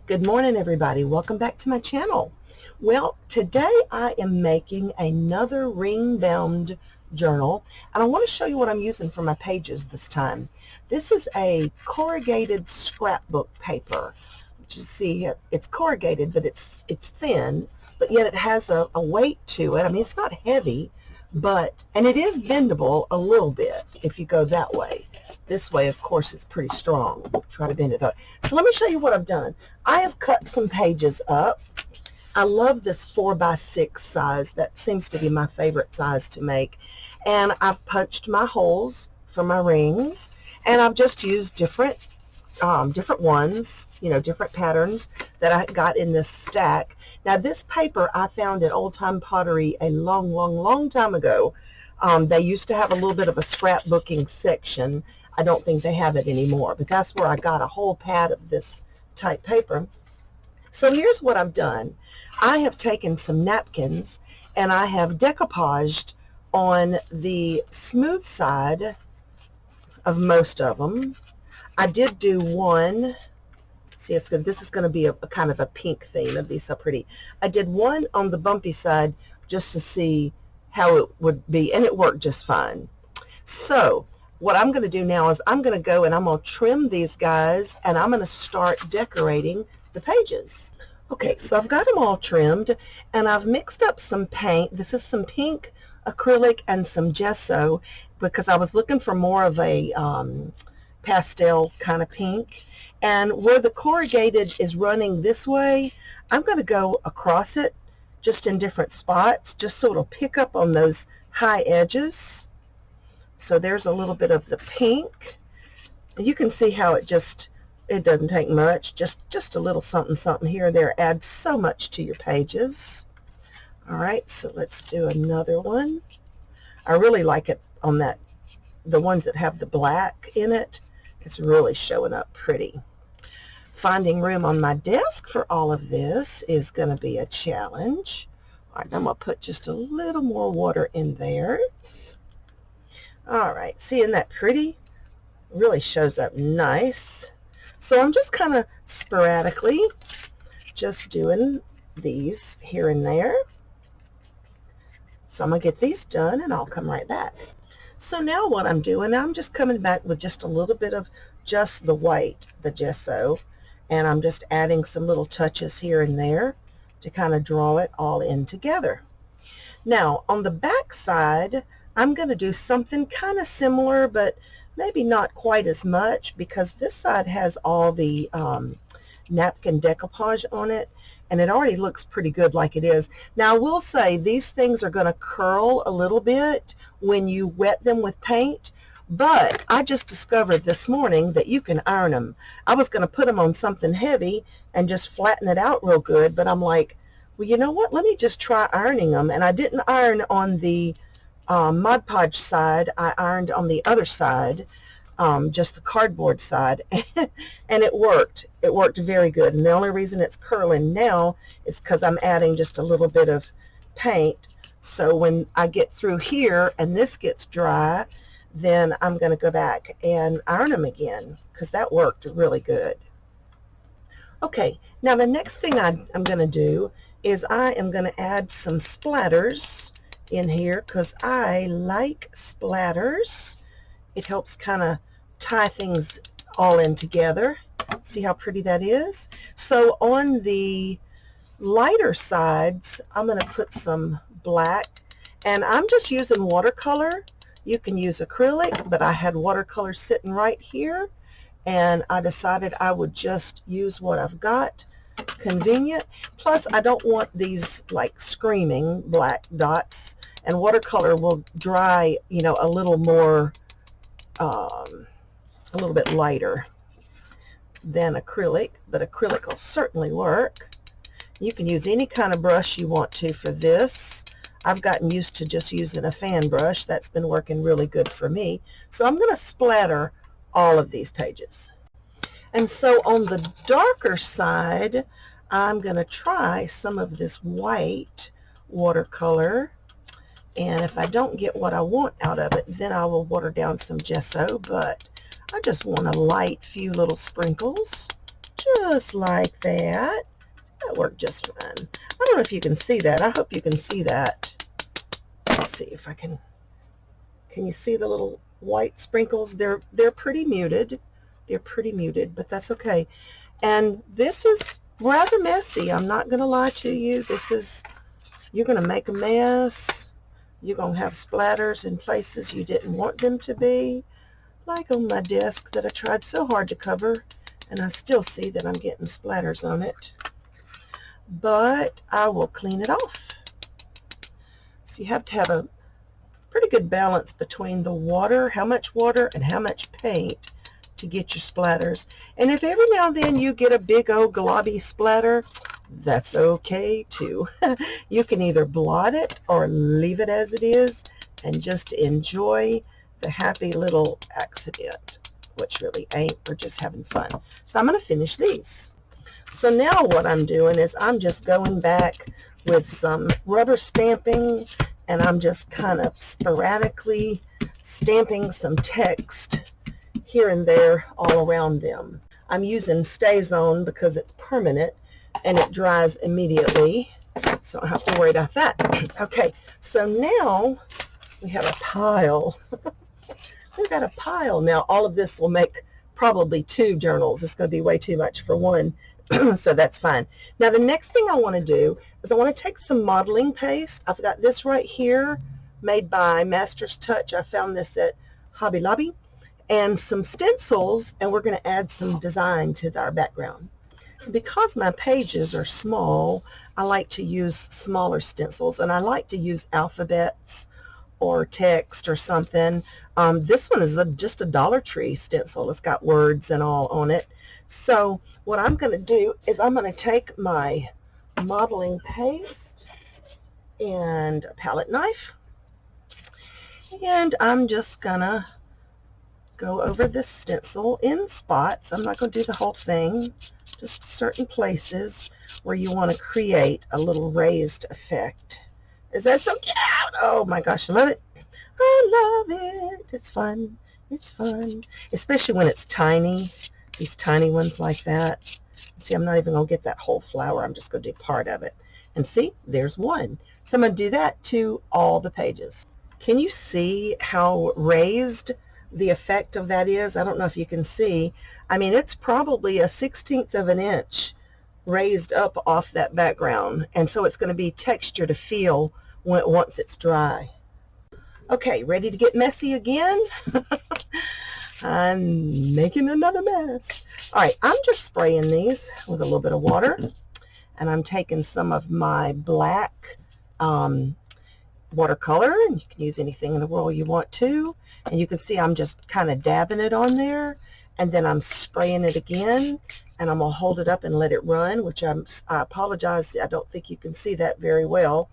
Good morning, everybody. Welcome back to my channel. Well, today I am making another ring-bound journal, and I want to show you what I'm using for my pages this time. This is a corrugated scrapbook paper. You see, it's corrugated, but it's thin, but yet it has a weight to it. I mean, it's not heavy, and it is bendable a little bit if you go that way. This way, of course, it's pretty strong. Try to bend it up. So let me show you what I've done. I have cut some pages up. I love this 4x6 size. That seems to be my favorite size to make. And I've punched my holes for my rings. And I've just used different ones, different patterns that I got in this stack. Now, this paper I found at Old Time Pottery a long time ago. They used to have a little bit of a scrapbooking section. I don't think they have it anymore, but that's where I got a whole pad of this type paper. So here's what I've done. I have taken some napkins and I have decoupaged on the smooth side of most of them. I did do one. See, this is going to be a kind of a pink theme. It'll be so pretty. I did one on the bumpy side just to see how it would be, and it worked just fine. So what I'm going to do now is I'm going to go and I'm going to trim these guys, and I'm going to start decorating the pages. Okay, so I've got them all trimmed, and I've mixed up some paint. This is some pink acrylic and some gesso because I was looking for more of a pastel kind of pink. And where the corrugated is running this way, I'm going to go across it just in different spots, just so it'll pick up on those high edges. So there's a little bit of the pink. You can see how it doesn't take much, just a little something here and there adds so much to your pages. All right, so let's do another one. I really like it on the ones that have the black in it. It's really showing up pretty. Finding room on my desk for all of this is going to be a challenge. All right, I'm going to put just a little more water in there. All right, seeing that pretty? Really shows up nice. So I'm just kind of sporadically just doing these here and there. So I'm going to get these done and I'll come right back. So now what I'm doing, I'm just coming back with just a little bit of just the white, the gesso, and I'm just adding some little touches here and there to kind of draw it all in together. Now on the back side, I'm going to do something kind of similar, but maybe not quite as much because this side has all the napkin decoupage on it, and it already looks pretty good like it is. Now I will say these things are going to curl a little bit when you wet them with paint, but I just discovered this morning that you can iron them. I was going to put them on something heavy and just flatten it out real good, but I'm like, well, you know what? Let me just try ironing them. And I didn't iron on the Mod Podge side. I ironed on the other side, just the cardboard side, and it worked. It worked very good. And the only reason it's curling now is because I'm adding just a little bit of paint. So when I get through here and this gets dry, then I'm going to go back and iron them again because that worked really good. Okay, now the next thing I'm going to do is I am going to add some splatters in here because I like splatters. It helps kind of tie things all in together. See how pretty that is? So on the lighter sides, I'm going to put some black, and I'm just using watercolor. You can use acrylic, but I had watercolor sitting right here, and I decided I would just use what I've got. Convenient. Plus, I don't want these like screaming black dots, and watercolor will dry, a little more, a little bit lighter than acrylic, but acrylic will certainly work. You can use any kind of brush you want to for this. I've gotten used to just using a fan brush. That's been working really good for me. So I'm going to splatter all of these pages. And so on the darker side, I'm going to try some of this white watercolor. And if I don't get what I want out of it, then I will water down some gesso. But I just want a light few little sprinkles just like that. That worked just fine. I don't know if you can see that. I hope you can see that. Let's see if I can. Can you see the little white sprinkles? They're pretty muted. They're pretty muted, but that's okay. And this is rather messy. I'm not going to lie to you. You're going to make a mess. You're going to have splatters in places you didn't want them to be, like on my desk that I tried so hard to cover, and I still see that I'm getting splatters on it. But I will clean it off. So you have to have a pretty good balance between the water, how much water, and how much paint to get your splatters. And if every now and then you get a big old globby splatter, that's okay too. You can either blot it or leave it as it is and just enjoy the happy little accident, which really ain't. We're just having fun. So I'm going to finish these. So now what I'm doing is I'm just going back with some rubber stamping, and I'm just kind of sporadically stamping some text here and there all around them. I'm using StazOn because it's permanent and it dries immediately, so I don't have to worry about that. Okay, so now we have a pile. We've got a pile now. All of this will make probably 2 journals. It's going to be way too much for one, so that's fine. Now the next thing I want to do is I want to take some modeling paste. I've got this right here made by Master's Touch. I found this at Hobby Lobby. And some stencils, and we're going to add some design to our background. Because my pages are small, I like to use smaller stencils, and I like to use alphabets or text or something. This one is just a Dollar Tree stencil. It's got words and all on it. So what I'm going to do is I'm going to take my modeling paste and a palette knife, and I'm just going to go over this stencil in spots. I'm not going to do the whole thing, just certain places where you want to create a little raised effect. Is that so cute? Oh my gosh, I love it. I love it. It's fun. It's fun. Especially when it's tiny. These tiny ones like that. See, I'm not even going to get that whole flower. I'm just going to do part of it. And see, there's one. So I'm going to do that to all the pages. Can you see how raised the effect of that is? I don't know if you can see. I mean, it's probably a 1/16 of an inch raised up off that background, and so it's going to be texture to feel once it's dry. Okay, ready to get messy again? I'm making another mess. All right, I'm just spraying these with a little bit of water, and I'm taking some of my black watercolor, and you can use anything in the world you want to, and you can see I'm just kind of dabbing it on there, and then I'm spraying it again, and I'm going to hold it up and let it run, which I apologize, I don't think you can see that very well,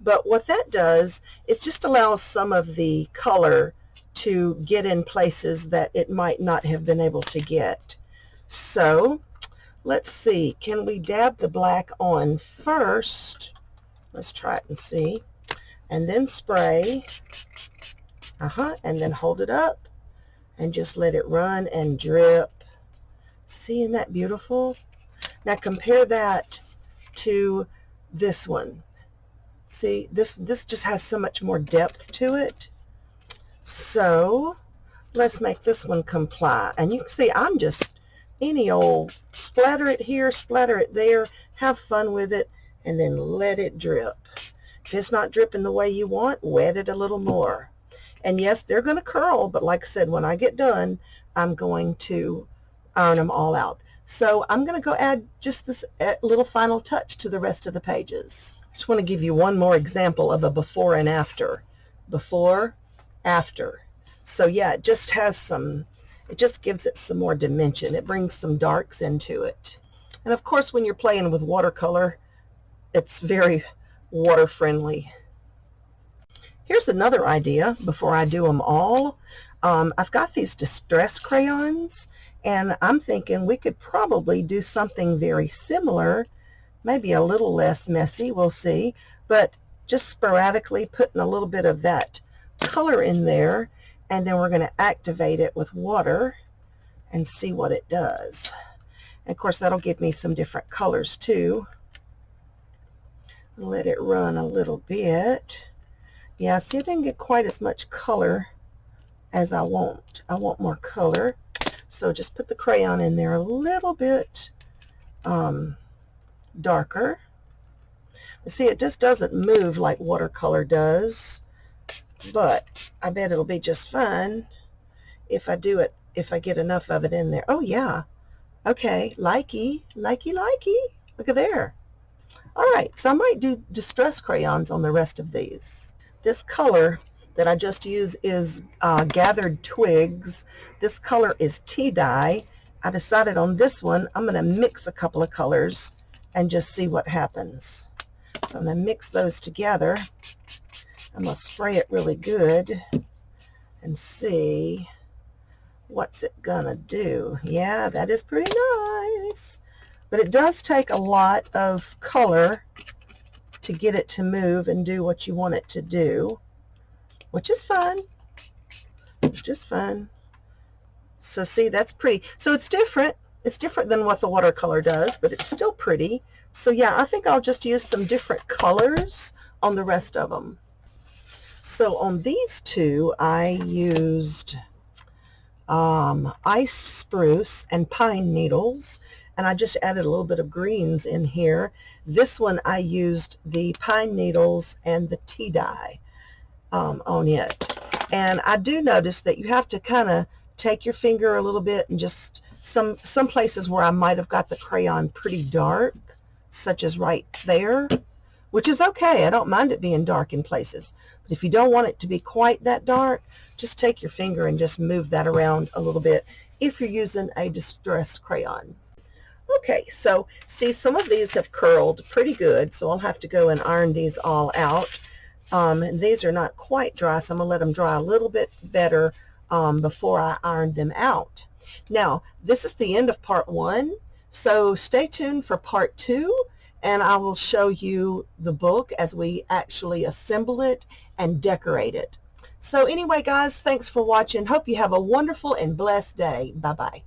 but what that does is just allows some of the color to get in places that it might not have been able to get. So let's see, can we dab the black on first? Let's try it and see. And then spray, and then hold it up and just let it run and drip. See, isn't that beautiful? Now compare that to this one. See, this just has so much more depth to it. So let's make this one comply. And you can see I'm just any old, splatter it here, splatter it there, have fun with it, and then let it drip. If it's not dripping the way you want, wet it a little more. And yes, they're going to curl, but like I said, when I get done, I'm going to iron them all out. So I'm going to go add just this little final touch to the rest of the pages. I just want to give you one more example of a before and after. Before, after. So yeah, it just has some, it just gives it some more dimension. It brings some darks into it. And of course, when you're playing with watercolor, it's very water friendly. Here's another idea before I do them all. I've got these distress crayons, and I'm thinking we could probably do something very similar, maybe a little less messy, we'll see, but just sporadically putting a little bit of that color in there, and then we're going to activate it with water and see what it does. And of course, that'll give me some different colors too. Let it run a little bit. Yeah, see, I didn't get quite as much color as I want. I want more color. So just put the crayon in there a little bit darker. See, it just doesn't move like watercolor does, but I bet it'll be just fine if I do it, if I get enough of it in there. Oh yeah, okay, likey. Look at there. All right, so I might do distress crayons on the rest of these. This color that I just used is Gathered Twigs. This color is tea dye. I decided on this one, I'm going to mix a couple of colors and just see what happens. So I'm going to mix those together. I'm going to spray it really good and see what's it going to do. Yeah, that is pretty nice. But it does take a lot of color to get it to move and do what you want it to do, which is fun. Just fun. So see, that's pretty. So it's different. It's different than what the watercolor does, but it's still pretty. So yeah, I think I'll just use some different colors on the rest of them. So on these two, I used iced spruce and pine needles, and I just added a little bit of greens in here. This one I used the pine needles and the tea dye on it. And I do notice that you have to kind of take your finger a little bit and just some places where I might have got the crayon pretty dark, such as right there, which is okay. I don't mind it being dark in places. But if you don't want it to be quite that dark, just take your finger and just move that around a little bit if you're using a distressed crayon. Okay, so see, some of these have curled pretty good, so I'll have to go and iron these all out. And these are not quite dry, so I'm going to let them dry a little bit better before I iron them out. Now, this is the end of part 1, so stay tuned for part 2, and I will show you the book as we actually assemble it and decorate it. So anyway, guys, thanks for watching. Hope you have a wonderful and blessed day. Bye-bye.